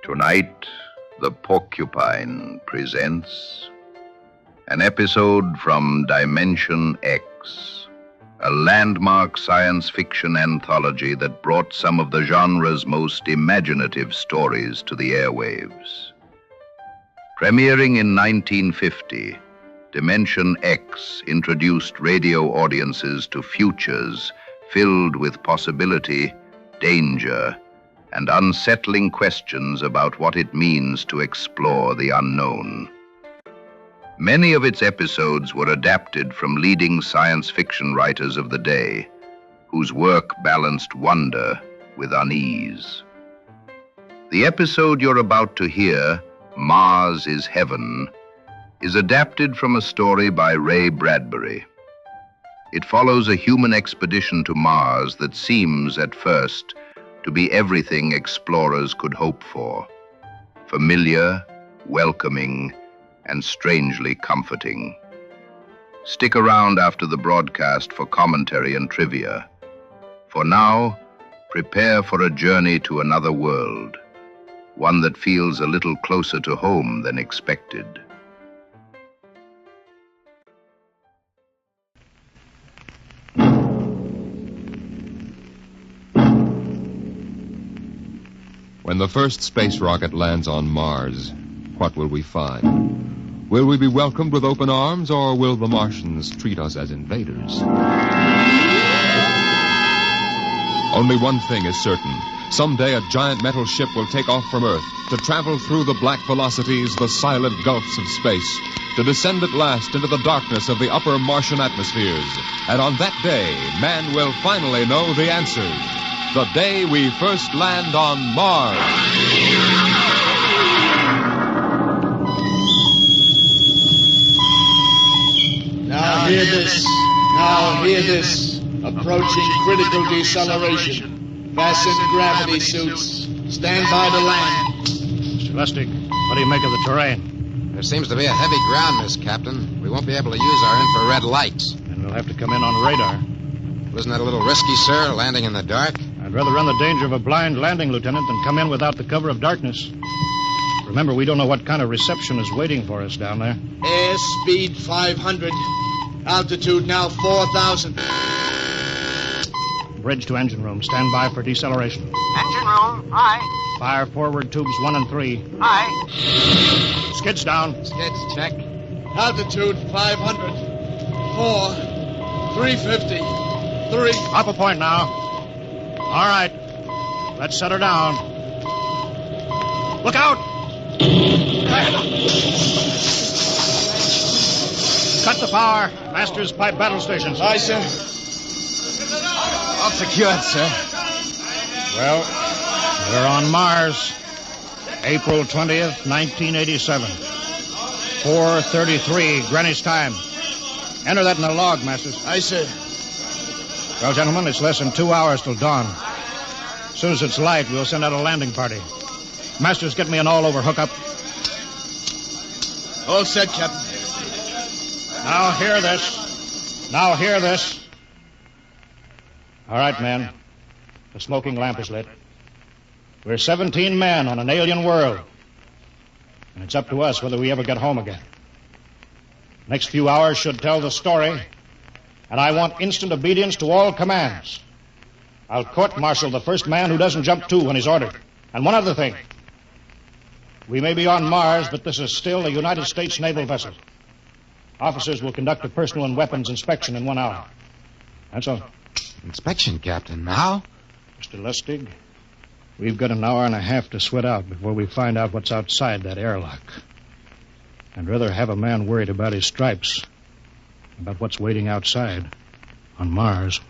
Tonight, the Porcupine presents an episode from Dimension X, a landmark science fiction anthology that brought some of the genre's most imaginative stories to the airwaves. Premiering in 1950, Dimension X introduced radio audiences to futures filled with possibility, danger, and unsettling questions about what it means to explore the unknown. Many of its episodes were adapted from leading science fiction writers of the day, whose work balanced wonder with unease. The episode you're about to hear, Mars is Heaven, is adapted from a story by Ray Bradbury. It follows a human expedition to Mars that seems, at first, to be everything explorers could hope for: familiar, welcoming, and strangely comforting. Stick around after the broadcast for commentary and trivia. For now, prepare for a journey to another world, one that feels a little closer to home than expected. When the first space rocket lands on Mars, what will we find? Will we be welcomed with open arms, or will the Martians treat us as invaders? Only one thing is certain. Someday a giant metal ship will take off from Earth to travel through the black velocities, the silent gulfs of space, to descend at last into the darkness of the upper Martian atmospheres. And on that day, man will finally know the answers. The day we first land on Mars. Now hear this. Now hear this. Approaching critical deceleration. Fasten gravity suits. Stand by to land. Mr. Lustig, what do you make of the terrain? There seems to be a heavy ground, Miss Captain. We won't be able to use our infrared lights. And we'll have to come in on radar. Wasn't that a little risky, sir, landing in the dark? I'd rather run the danger of a blind landing, Lieutenant, than come in without the cover of darkness. Remember, we don't know what kind of reception is waiting for us down there. Airspeed 500. Altitude now 4,000. Bridge to engine room. Stand by for deceleration. Engine room, aye. Fire forward tubes 1 and 3. Aye. Skids down. Skids, check. Altitude 500. 4. 350. 3. Up a point now. All right. Let's set her down. Look out! Cut the power. Master's pipe battle stations. Aye, sir. All secured, sir. Well, we're on Mars. April 20th, 1987. 4:33 Greenwich time. Enter that in the log, Masters. Aye, sir. Well, gentlemen, it's less than 2 hours till dawn. As soon as it's light, we'll send out a landing party. Masters, get me an all-over hookup. All set, Captain. Now hear this. Now hear this. All right, men. The smoking lamp is lit. We're 17 men on an alien world. And it's up to us whether we ever get home again. Next few hours should tell the story. And I want instant obedience to all commands. I'll court-martial the first man who doesn't jump to when he's ordered. And one other thing. We may be on Mars, but this is still a United States naval vessel. Officers will conduct a personal and weapons inspection in 1 hour. That's all. Inspection, Captain. Now? Mr. Lustig, we've got an hour and a half to sweat out before we find out what's outside that airlock. I'd rather have a man worried about his stripes about what's waiting outside on Mars.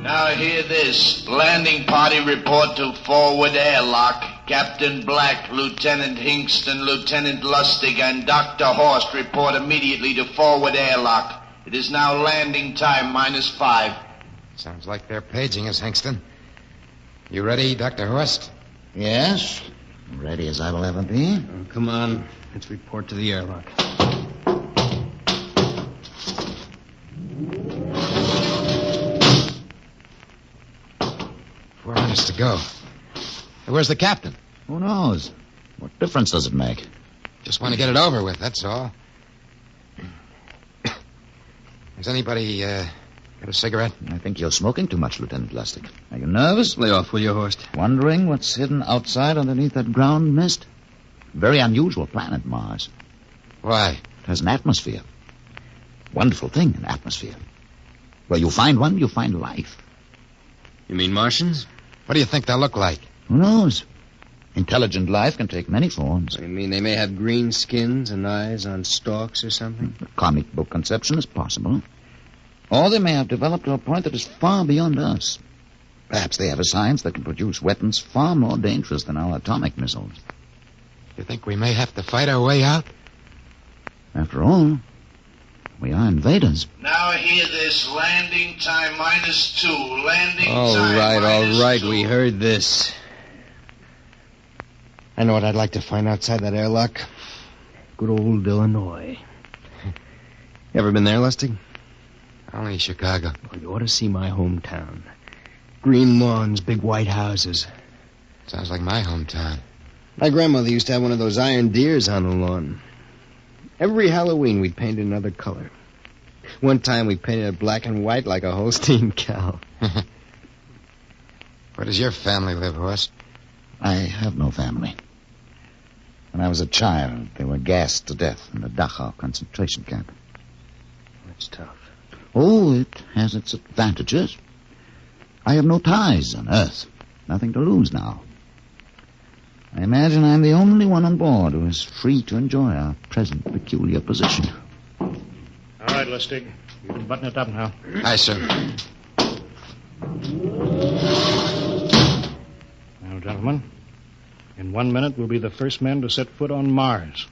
Now hear this. Landing party report to forward airlock. Captain Black, Lieutenant Hingston, Lieutenant Lustig, and Dr. Horst report immediately to forward airlock. It is now landing time -5. Sounds like they're paging us, Hingston. You ready, Dr. Horst? Yes. Ready as I will ever be. Come on. Let's report to the airlock. Four minutes to go. Hey, where's the captain? Who knows? What difference does it make? Just want to get it over with, that's all. Has anybody got a cigarette? I think you're smoking too much, Lieutenant Lustig. Are you nervous? Lay off, will you, Horst? Wondering what's hidden outside underneath that ground mist? Very unusual planet, Mars. Why? It has an atmosphere. Wonderful thing, an atmosphere. Where you find one, you find life. You mean Martians? What do you think they'll look like? Who knows? Intelligent life can take many forms. You mean they may have green skins and eyes on stalks or something? The comic book conception is possible. Or they may have developed to a point that is far beyond us. Perhaps they have a science that can produce weapons far more dangerous than our atomic missiles. You think we may have to fight our way out? After all, we are invaders. Now hear this. Landing time -2. Landing All time right, -2. we heard this. I know what I'd like to find outside that airlock. Good old Illinois. You ever been there, Lustig? Only Chicago. Oh, you ought to see my hometown. Green lawns, big white houses. Sounds like my hometown. My grandmother used to have one of those iron deers on the lawn. Every Halloween, we'd paint it another color. One time, we painted it black and white like a Holstein cow. Where does your family live, Horst? I have no family. When I was a child, they were gassed to death in the Dachau concentration camp. That's tough. Oh, it has its advantages. I have no ties on Earth. Nothing to lose now. I imagine I'm the only one on board who is free to enjoy our present peculiar position. All right, Lustig. You can button it up now. Aye, sir. Now, gentlemen, in 1 minute we'll be the first men to set foot on Mars.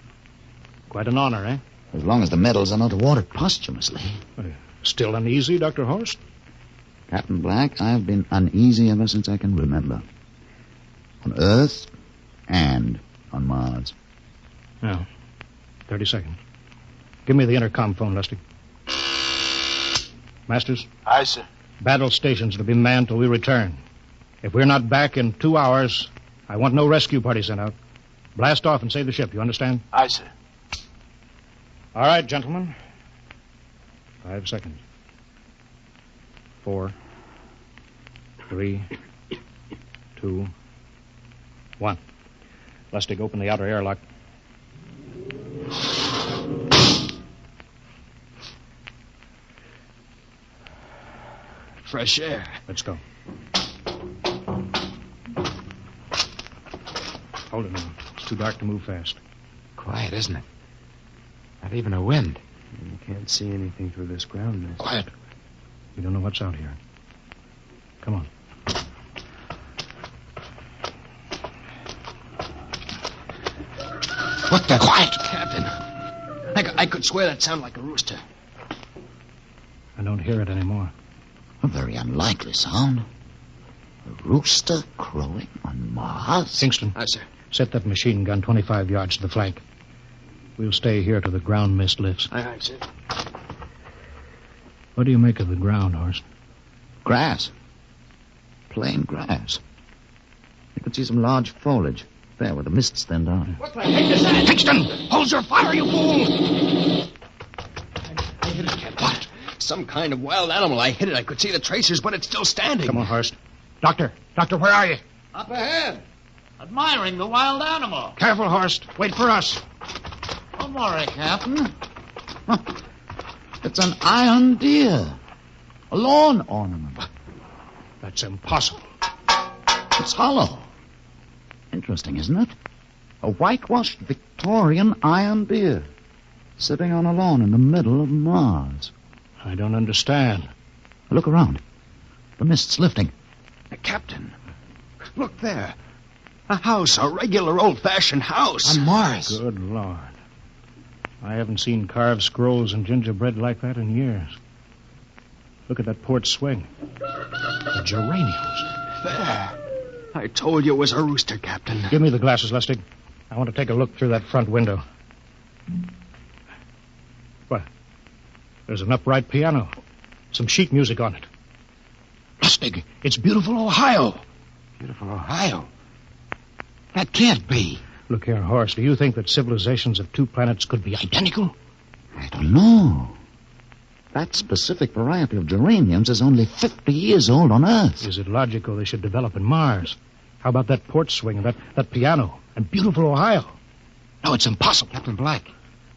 Quite an honor, eh? As long as the medals are not awarded posthumously. Still uneasy, Dr. Horst? Captain Black, I've been uneasy ever since I can remember. On Earth and on Mars. Now, 30 seconds. Give me the intercom phone, Lustig. Masters? Aye, sir. Battle stations to be manned till we return. If we're not back in 2 hours, I want no rescue party sent out. Blast off and save the ship, you understand? Aye, sir. All right, gentlemen. 5 seconds. 4, 3, 2, 1. Lustig, open the outer airlock. Fresh air. Let's go. Hold it now. It's too dark to move fast. Quiet, isn't it? Not even a wind. You can't see anything through this ground mist. Quiet. We don't know what's out here. Come on. What the... Quiet, Captain. I could swear that sounded like a rooster. I don't hear it anymore. A very unlikely sound. A rooster crowing on Mars? Kingston. Aye, sir. Set that machine gun 25 yards to the flank. We'll stay here till the ground mist lifts. Aye, sir. What do you make of the ground, Horst? Grass. Plain grass. You could see some large foliage. There, where the mists thinned out. What the heck is that? Kingston! Hold your fire, you fool! I hit it, Captain. What? Some kind of wild animal. I hit it. I could see the tracers, but it's still standing. Come on, Horst. Doctor, where are you? Up ahead. Admiring the wild animal. Careful, Horst. Wait for us. Don't worry, Captain. Huh. It's an iron deer. A lawn ornament. That's impossible. It's hollow. Interesting, isn't it? A whitewashed Victorian iron deer sitting on a lawn in the middle of Mars. I don't understand. Look around. The mist's lifting. Captain, look there. A house, a regular old-fashioned house. On Mars. Good Lord. I haven't seen carved scrolls and gingerbread like that in years. Look at that port swing. The geraniums. There. I told you it was a rooster, Captain. Give me the glasses, Lustig. I want to take a look through that front window. What? There's an upright piano. Some sheet music on it. Lustig, it's beautiful Ohio. Beautiful Ohio? That can't be. Look here, Horace, do you think that civilizations of two planets could be identical? I don't know. That specific variety of geraniums is only 50 years old on Earth. Is it logical they should develop in Mars? How about that porch swing and that piano and beautiful Ohio? No, it's impossible. Captain Black,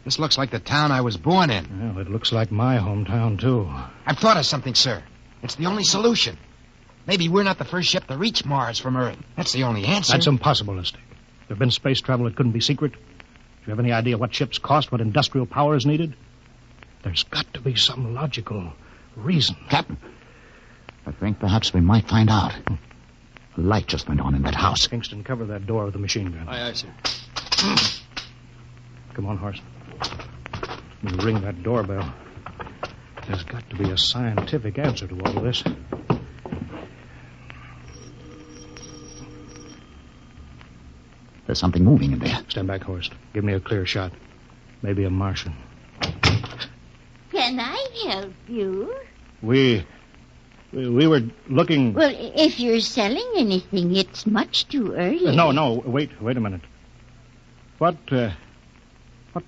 this looks like the town I was born in. Well, it looks like my hometown, too. I've thought of something, sir. It's the only solution. Maybe we're not the first ship to reach Mars from Earth. That's the only answer. That's impossible, Lustig. There've been space travel that couldn't be secret. Do you have any idea what ships cost, what industrial power is needed? There's got to be some logical reason. Captain, I think perhaps we might find out. A light just went on in that house. Kingston, cover that door with the machine gun. Aye, sir. Come on, Horace. You ring that doorbell. There's got to be a scientific answer to all of this. There's something moving in there. Stand back, Horst. Give me a clear shot. Maybe a Martian. Can I help you? We were looking... Well, if you're selling anything, it's much too early. No, wait a minute. What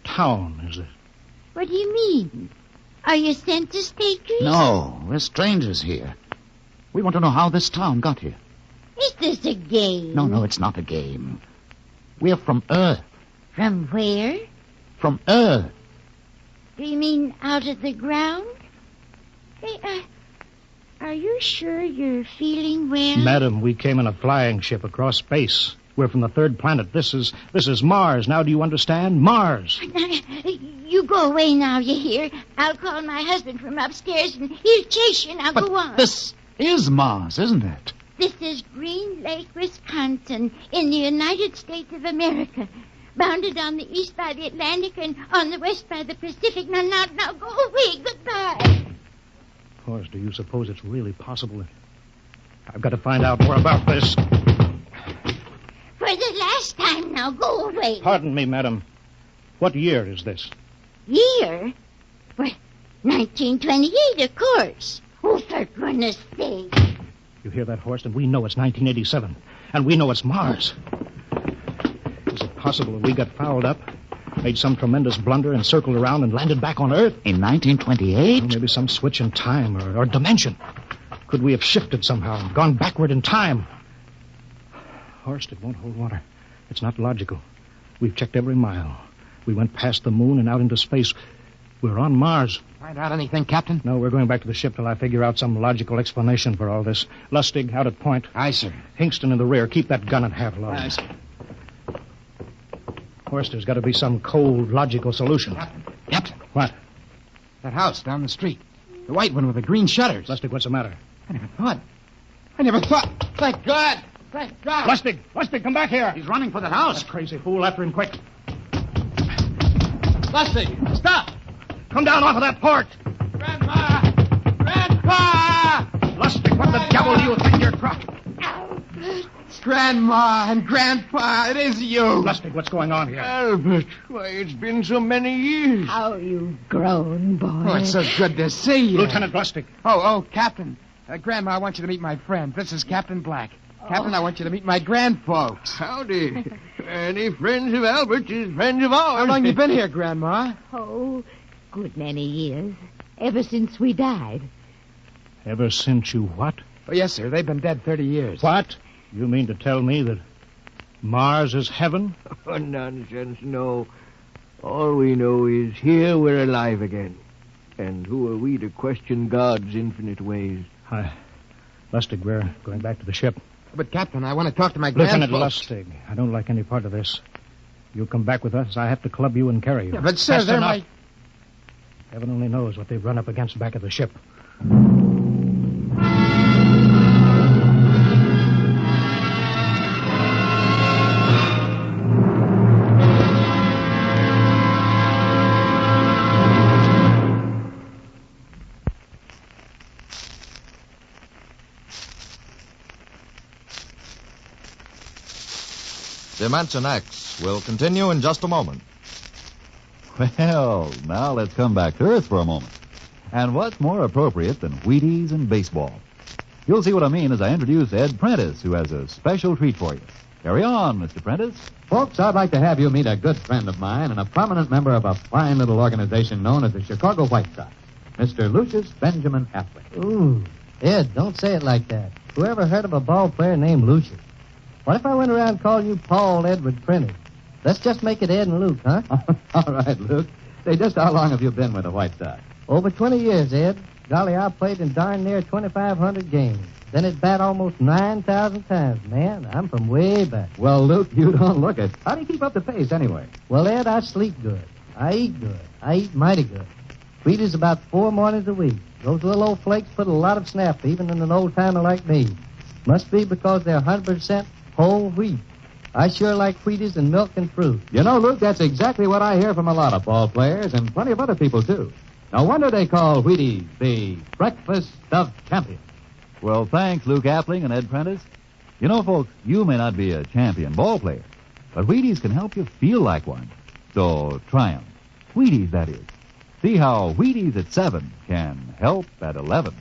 town is it? What do you mean? Are you census takers? No, we're strangers here. We want to know how this town got here. Is this a game? No, it's not a game. We're from Earth. From where? From Earth. Do you mean out of the ground? Hey, are you sure you're feeling well? Madam, we came in a flying ship across space. We're from the third planet. This is Mars. Now, do you understand? Mars. You go away now, you hear? I'll call my husband from upstairs and he'll chase you. Now, go on. This is Mars, isn't it? This is Green Lake, Wisconsin, in the United States of America. Bounded on the east by the Atlantic and on the west by the Pacific. Now, go away. Goodbye. Of course, do you suppose it's really possible? I've got to find out more about this. For the last time now, go away. Pardon me, madam. What year is this? Year? Well, 1928, of course. Oh, for goodness sake. You hear that, Horst? And we know it's 1987. And we know it's Mars. Is it possible that we got fouled up, made some tremendous blunder, and circled around and landed back on Earth? In 1928? Well, maybe some switch in time or dimension. Could we have shifted somehow and gone backward in time? Horst, it won't hold water. It's not logical. We've checked every mile. We went past the moon and out into space. We're on Mars. Find out anything, Captain? No, we're going back to the ship till I figure out some logical explanation for all this. Lustig, out at point. Aye, sir. Hingston in the rear. Keep that gun at half load. Aye, sir. Horst, there's got to be some cold, logical solution. Captain. What? That house down the street. The white one with the green shutters. Lustig, what's the matter? I never thought. Thank God. Thank God. Lustig, come back here. He's running for the house. That crazy fool, after him quick. Lustig, stop. Come down off of that porch. Grandma! Grandpa! Lustig, what the devil do you think you're crossing? Grandma and Grandpa, it is you. Lustig, what's going on here? Albert, why, it's been so many years. How you've grown, boy. Oh, it's so good to see you. Lieutenant Lustig. Oh, Captain. Grandma, I want you to meet my friend. This is Captain Black. Captain, I want you to meet my grandfolks. Howdy. Any friends of Albert's is friends of ours. How long you been here, Grandma? Oh, good many years. Ever since we died. Ever since you what? Oh, yes, sir. They've been dead 30 years. What? You mean to tell me that Mars is heaven? Oh, nonsense, no. All we know is here we're alive again. And who are we to question God's infinite ways? Lustig, we're going back to the ship. But, Captain, I want to talk to my Lieutenant grandfolks. Lustig, I don't like any part of this. You come back with us, I have to club you and carry you. Yeah, but, sir, That's they're enough. my... Heaven only knows what they've run up against back of the ship. Dimension X will continue in just a moment. Well, now let's come back to Earth for a moment. And what's more appropriate than Wheaties and baseball? You'll see what I mean as I introduce Ed Prentice, who has a special treat for you. Carry on, Mr. Prentice. Folks, I'd like to have you meet a good friend of mine and a prominent member of a fine little organization known as the Chicago White Sox, Mr. Lucius Benjamin Affleck. Ooh, Ed, don't say it like that. Whoever heard of a ball player named Lucius? What if I went around calling you Paul Edward Prentice? Let's just make it Ed and Luke, huh? All right, Luke. Say, just how long have you been with the White Sox? Over 20 years, Ed. Golly, I played in darn near 2,500 games. Then at bat almost 9,000 times. Man, I'm from way back. Well, Luke, you don't look it. How do you keep up the pace, anyway? Well, Ed, I sleep good. I eat good. I eat mighty good. Wheaties about 4 mornings a week. Those little old flakes put a lot of snap, even in an old-timer like me. Must be because they're 100% whole wheat. I sure like Wheaties and milk and fruit. You know, Luke, that's exactly what I hear from a lot of ball players and plenty of other people, too. No wonder they call Wheaties the breakfast of champions. Well, thanks, Luke Appling and Ed Prentice. You know, folks, you may not be a champion ball player, but Wheaties can help you feel like one. So try 'em. Wheaties, that is. See how Wheaties at 7 can help at 11.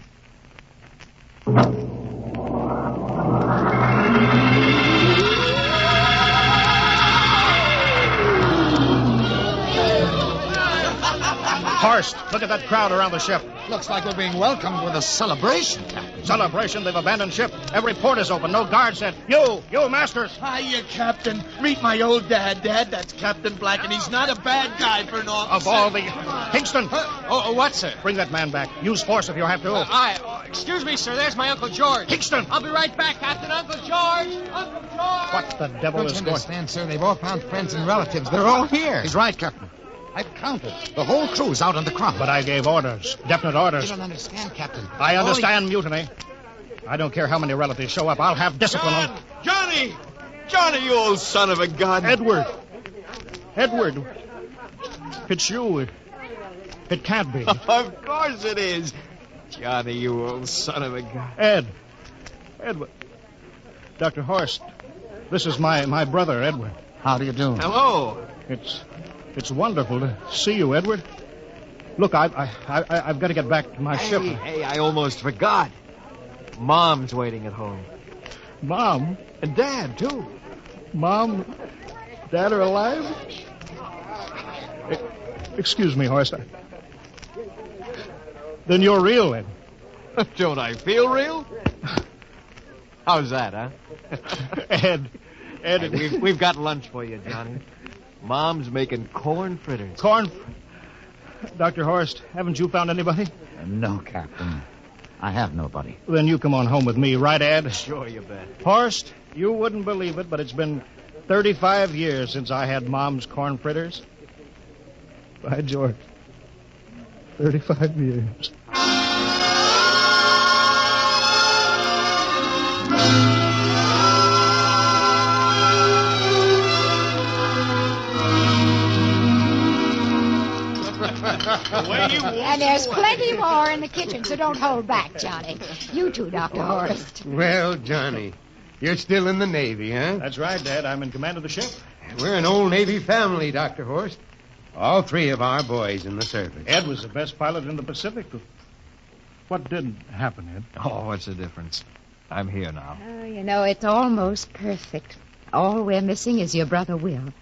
Horst, look at that crowd around the ship. Looks like we're being welcomed with a celebration, Captain. Celebration? They've abandoned ship. Every port is open. No guard set. You, Masters. Hiya, Captain. Meet my old dad. Dad, that's Captain Black, and he's not a bad guy for an officer. Of all the... Kingston. What, sir? Bring that man back. Use force if you have to. Excuse me, sir. There's my Uncle George. Kingston. I'll be right back, Captain. Uncle George. Uncle George. What the devil is Don't going... understand, sir. They've all found friends and relatives. They're all here. He's right, Captain. I've counted. The whole crew's out on the crop. But I gave orders. Definite orders. You don't understand, Captain. I understand mutiny. I don't care how many relatives show up. I'll have discipline on... Johnny! Johnny, you old son of a gun. Edward. It's you. It can't be. Of course it is. Johnny, you old son of a gun. Edward. Dr. Horst, this is my brother, Edward. How do you do? Hello. It's wonderful to see you, Edward. Look, I've got to get back to my ship. Hey, I almost forgot. Mom's waiting at home. Mom? And Dad, too. Mom, Dad are alive? Excuse me, Horst. Then you're real, Ed. Don't I feel real? How's that, huh? Ed. Hey, we've got lunch for you, Johnny. Mom's making corn fritters. Dr. Horst, haven't you found anybody? No, Captain. I have nobody. Then you come on home with me, right, Ed? Sure, you bet. Horst, you wouldn't believe it, but it's been 35 years since I had Mom's corn fritters. By George. 35 years. And there's plenty more in the kitchen, so don't hold back, Johnny. You too, Dr. Horst. Well, Johnny, you're still in the Navy, huh? That's right, Dad. I'm in command of the ship. We're an old Navy family, Dr. Horst. All 3 of our boys in the service. Ed was the best pilot in the Pacific. What did happen, Ed? Oh, what's the difference? I'm here now. Oh, you know, it's almost perfect. All we're missing is your brother Will.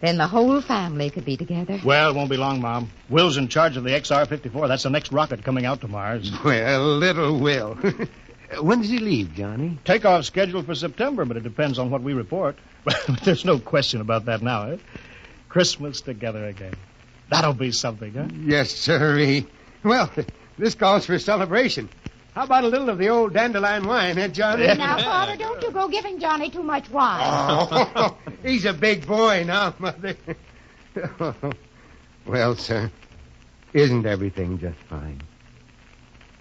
Then the whole family could be together. Well, it won't be long, Mom. Will's in charge of the XR-54. That's the next rocket coming out to Mars. Well, little Will. When does he leave, Johnny? Takeoff scheduled for September, but it depends on what we report. There's no question about that now, eh? Christmas together again. That'll be something, huh? Yes, sirree. Well, this calls for a celebration. How about a little of the old dandelion wine, eh, Johnny? Now, Father, don't you go giving Johnny too much wine. Oh, he's a big boy now, Mother. Well, sir, isn't everything just fine?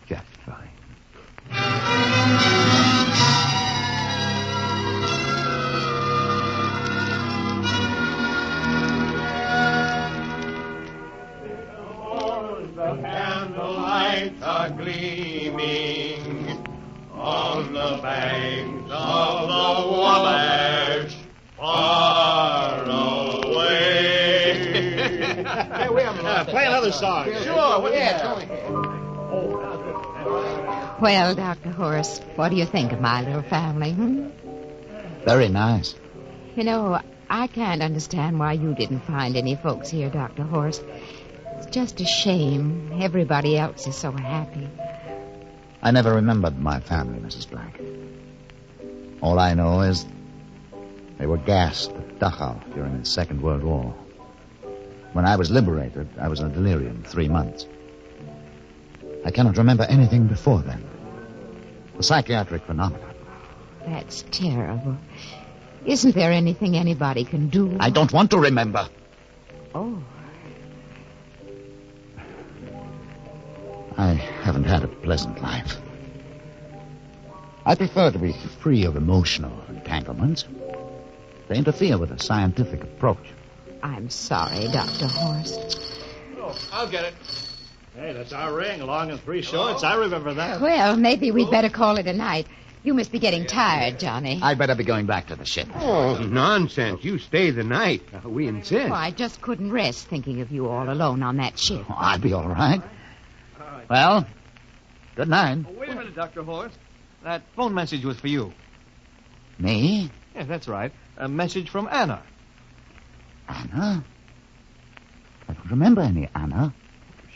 Just fine. The candlelights are gleaming on the banks of the Wabash, far away. Play another song. Sure, what do you have? Well, Dr. Horace, what do you think of my little family? Very nice. You know, I can't understand why you didn't find any folks here, Dr. Horace. It's just a shame. Everybody else is so happy. I never remembered my family, Mrs. Black. All I know is they were gassed at Dachau during the Second World War. When I was liberated, I was in a delirium 3 months. I cannot remember anything before then. The psychiatric phenomenon. That's terrible. Isn't there anything anybody can do? I don't want to remember. Oh. I haven't had a pleasant life. I prefer to be free of emotional entanglements. They interfere with a scientific approach. I'm sorry, Dr. Horace. Oh, I'll get it. Hey, that's our ring, long and 3 shorts. I remember that. Well, maybe we'd better call it a night. You must be getting tired, Johnny. I'd better be going back to the ship. Oh, nonsense. You stay the night. We insist. Oh, I just couldn't rest thinking of you all alone on that ship. Oh, I'll be all right. Well, good night. Oh, wait a minute, Dr. Horace. That phone message was for you. Me? Yes, that's right. A message from Anna. Anna? I don't remember any Anna.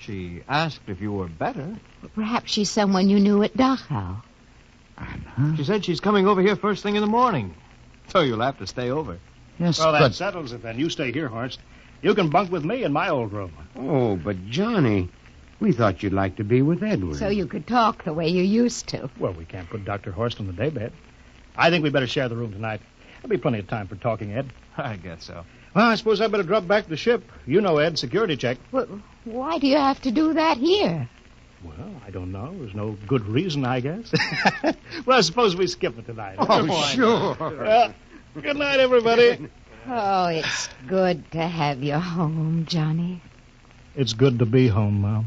She asked if you were better. Perhaps she's someone you knew at Dachau. Anna? She said she's coming over here first thing in the morning. So you'll have to stay over. Yes, well, but... that settles it then. You stay here, Horst. You can bunk with me in my old room. Oh, but Johnny, we thought you'd like to be with Edward. So you could talk the way you used to. Well, we can't put Dr. Horst on the daybed. I think we better share the room tonight. There'll be plenty of time for talking, Ed. I guess so. Well, I suppose I better drop back to the ship. You know, Ed, security check. Well, why do you have to do that here? Well, I don't know. There's no good reason, I guess. Well, I suppose we skip it tonight. Oh, sure. Well, good night, everybody. Oh, it's good to have you home, Johnny. It's good to be home, Mom.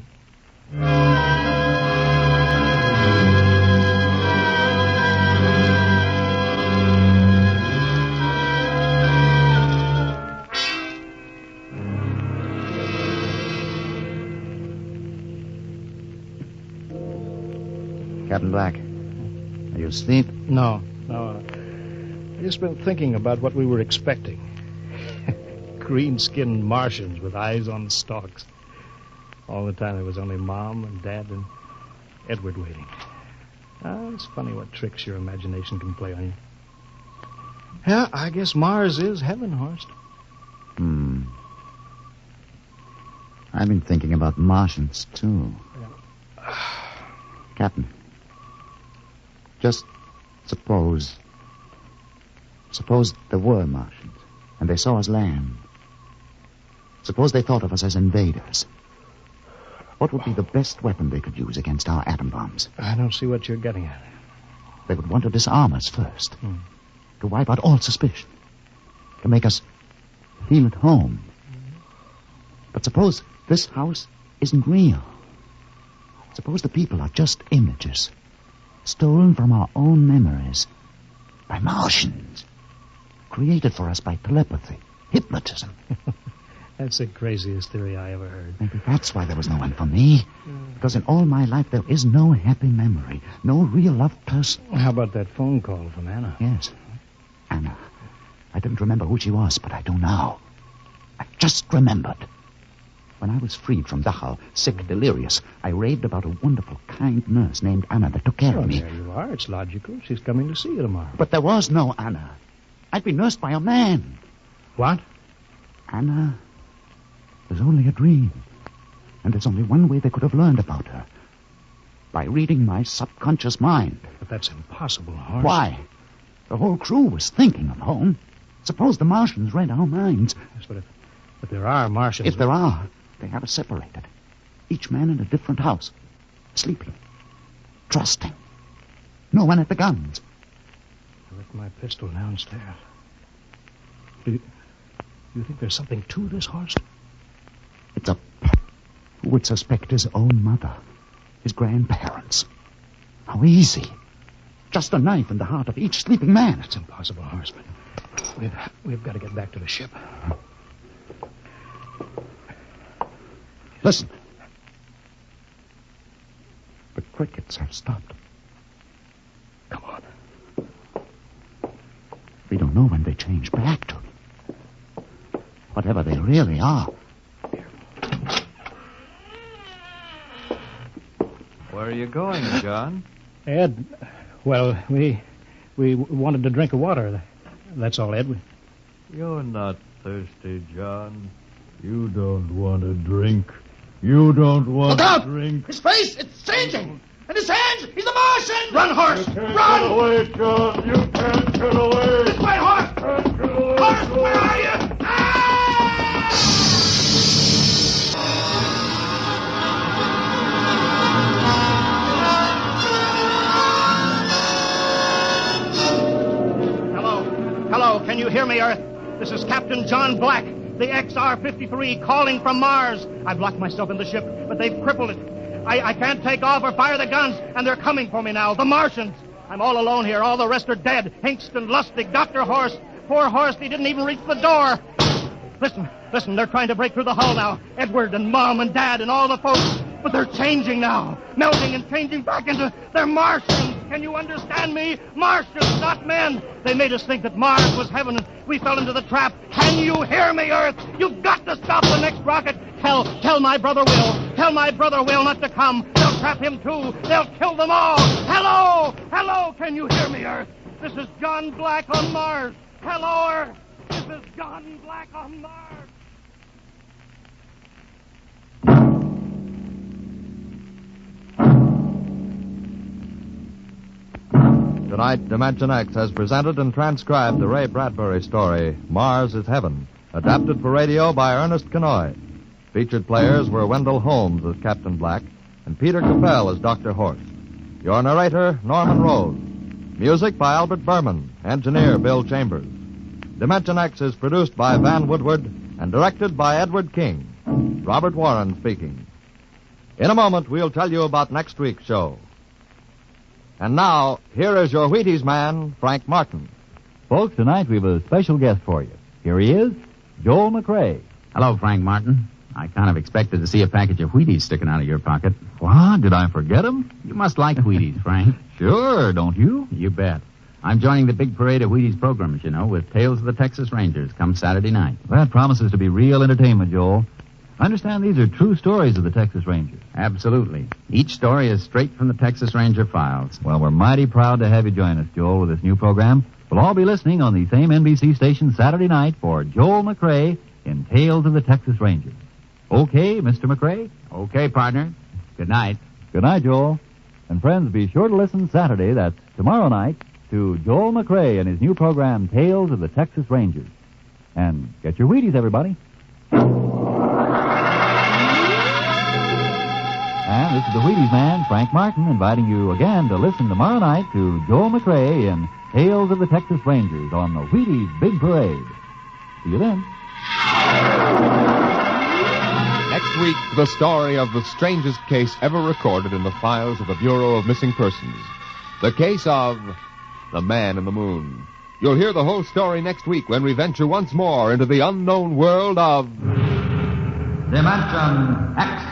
Captain Black, are you asleep? No. I just been thinking about what we were expecting. Green-skinned Martians with eyes on stalks. All the time there was only Mom and Dad and Edward waiting. It's funny what tricks your imagination can play on you. Yeah, I guess Mars is heaven, Horst. I've been thinking about Martians, too. Captain, just suppose there were Martians, and they saw us land. Suppose they thought of us as invaders. What would be the best weapon they could use against our atom bombs? I don't see what you're getting at. They would want to disarm us first, to wipe out all suspicion, to make us feel at home. But suppose this house isn't real. Suppose the people are just images, stolen from our own memories by Martians, created for us by telepathy, hypnotism. That's the craziest theory I ever heard. Maybe that's why there was no one for me. Because in all my life, there is no happy memory, no real loved person. How about that phone call from Anna? Yes. Anna. I didn't remember who she was, but I do now. I just remembered. When I was freed from Dachau, sick, delirious, I raved about a wonderful, kind nurse named Anna that took care of me. There you are. It's logical. She's coming to see you tomorrow. But there was no Anna. I'd been nursed by a man. What? Anna was only a dream. And there's only one way they could have learned about her. By reading my subconscious mind. But that's impossible, Horst. Why? The whole crew was thinking of home. Suppose the Martians read our minds. Yes, but if there are Martians... If there are, they have us separated. Each man in a different house. Sleeping. Trusting. No one at the guns. I left my pistol downstairs. Do you think there's something to this, Horst? It's a... Who would suspect his own mother? His grandparents? How easy. Just a knife in the heart of each sleeping man. It's impossible, Horst, but we've got to get back to the ship. Listen. The crickets have stopped. Come on. We don't know when they change back to whatever they really are. Where are you going, John? Ed, well, we wanted to drink of water. That's all, Ed. You're not thirsty, John. You don't want to drink. You don't want Look out! to drink. His face, it's changing! And his hands, he's a Martian! Run, horse! You can't Run! get away, John. You can't get away. This way, horse! Can't get away. Horse, where are you? Hello, can you hear me, Earth? This is Captain John Black, the XR-53, calling from Mars. I've locked myself in the ship, but they've crippled it. I can't take off or fire the guns, and they're coming for me now, the Martians. I'm all alone here. All the rest are dead. Hinkston, Lustig, Dr. Horst. Poor Horst, he didn't even reach the door. Listen, they're trying to break through the hull now. Edward and Mom and Dad and all the folks. But they're changing now. Melting and changing back into... They're Martians. Can you understand me? Martians, not men. They made us think that Mars was heaven, and we fell into the trap. Can you hear me, Earth? You've got to stop the next rocket. Tell my brother Will. Tell my brother Will not to come. They'll trap him, too. They'll kill them all. Hello, can you hear me, Earth? This is John Black on Mars. Hello, Earth. This is John Black on Mars. Tonight, Dimension X has presented and transcribed the Ray Bradbury story, Mars is Heaven, adapted for radio by Ernest Kenoy. Featured players were Wendell Holmes as Captain Black and Peter Capell as Dr. Horst. Your narrator, Norman Rose. Music by Albert Berman, engineer Bill Chambers. Dimension X is produced by Van Woodward and directed by Edward King. Robert Warren speaking. In a moment, we'll tell you about next week's show. And now, here is your Wheaties man, Frank Martin. Folks, tonight we have a special guest for you. Here he is, Joel McRae. Hello, Frank Martin. I kind of expected to see a package of Wheaties sticking out of your pocket. What? Did I forget him? You must like Wheaties, Frank. Sure, don't you? You bet. I'm joining the big parade of Wheaties programs, you know, with Tales of the Texas Rangers come Saturday night. That promises to be real entertainment, Joel. I understand these are true stories of the Texas Rangers. Absolutely. Each story is straight from the Texas Ranger files. Well, we're mighty proud to have you join us, Joel, with this new program. We'll all be listening on the same NBC station Saturday night for Joel McRae in Tales of the Texas Rangers. Okay, Mr. McRae? Okay, partner. Good night. Good night, Joel. And friends, be sure to listen Saturday, that's tomorrow night, to Joel McRae and his new program, Tales of the Texas Rangers. And get your Wheaties, everybody. And this is the Wheaties man, Frank Martin, inviting you again to listen tomorrow night to Joel McRae in Tales of the Texas Rangers on the Wheaties Big Parade. See you then. Next week, the story of the strangest case ever recorded in the files of the Bureau of Missing Persons. The case of the Man in the Moon. You'll hear the whole story next week when we venture once more into the unknown world of... Dimension X.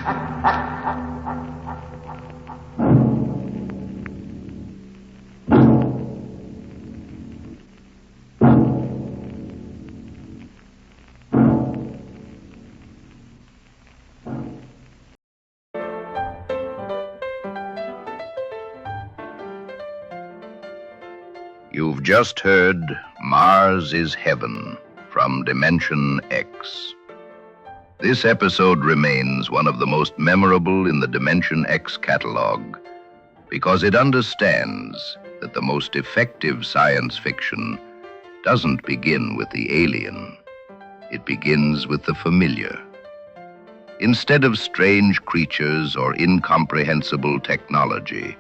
You've just heard Mars is Heaven from Dimension X. This episode remains one of the most memorable in the Dimension X catalog because it understands that the most effective science fiction doesn't begin with the alien. It begins with the familiar. Instead of strange creatures or incomprehensible technology,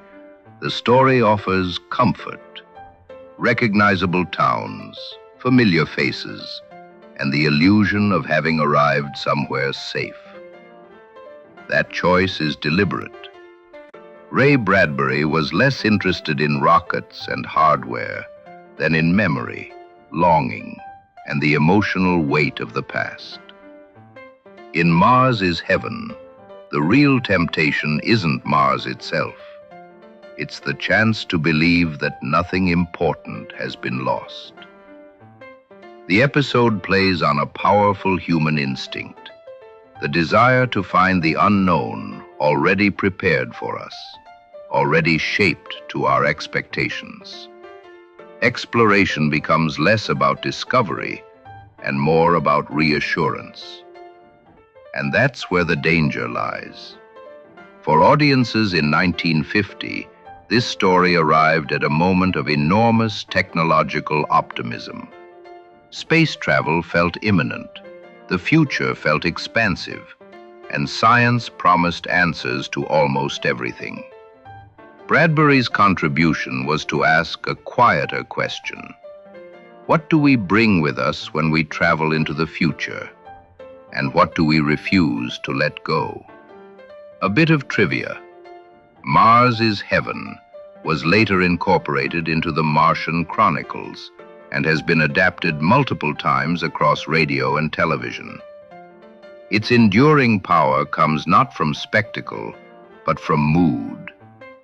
the story offers comfort. Recognizable towns, familiar faces, and the illusion of having arrived somewhere safe. That choice is deliberate. Ray Bradbury was less interested in rockets and hardware than in memory, longing, and the emotional weight of the past. In Mars is Heaven, the real temptation isn't Mars itself. It's the chance to believe that nothing important has been lost. The episode plays on a powerful human instinct, the desire to find the unknown already prepared for us, already shaped to our expectations. Exploration becomes less about discovery and more about reassurance. And that's where the danger lies. For audiences in 1950, this story arrived at a moment of enormous technological optimism. Space travel felt imminent, the future felt expansive, and science promised answers to almost everything. Bradbury's contribution was to ask a quieter question. What do we bring with us when we travel into the future? And what do we refuse to let go? A bit of trivia. Mars is Heaven was later incorporated into the Martian Chronicles and has been adapted multiple times across radio and television. Its enduring power comes not from spectacle, but from mood,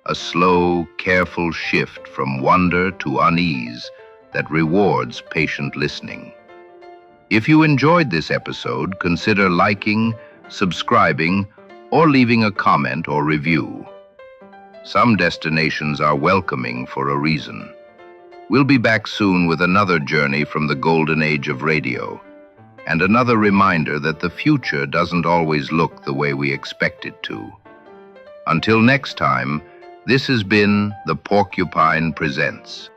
a slow, careful shift from wonder to unease that rewards patient listening. If you enjoyed this episode, consider liking, subscribing, or leaving a comment or review. Some destinations are welcoming for a reason. We'll be back soon with another journey from the golden age of radio, and another reminder that the future doesn't always look the way we expect it to. Until next time, this has been The Porcupine Presents.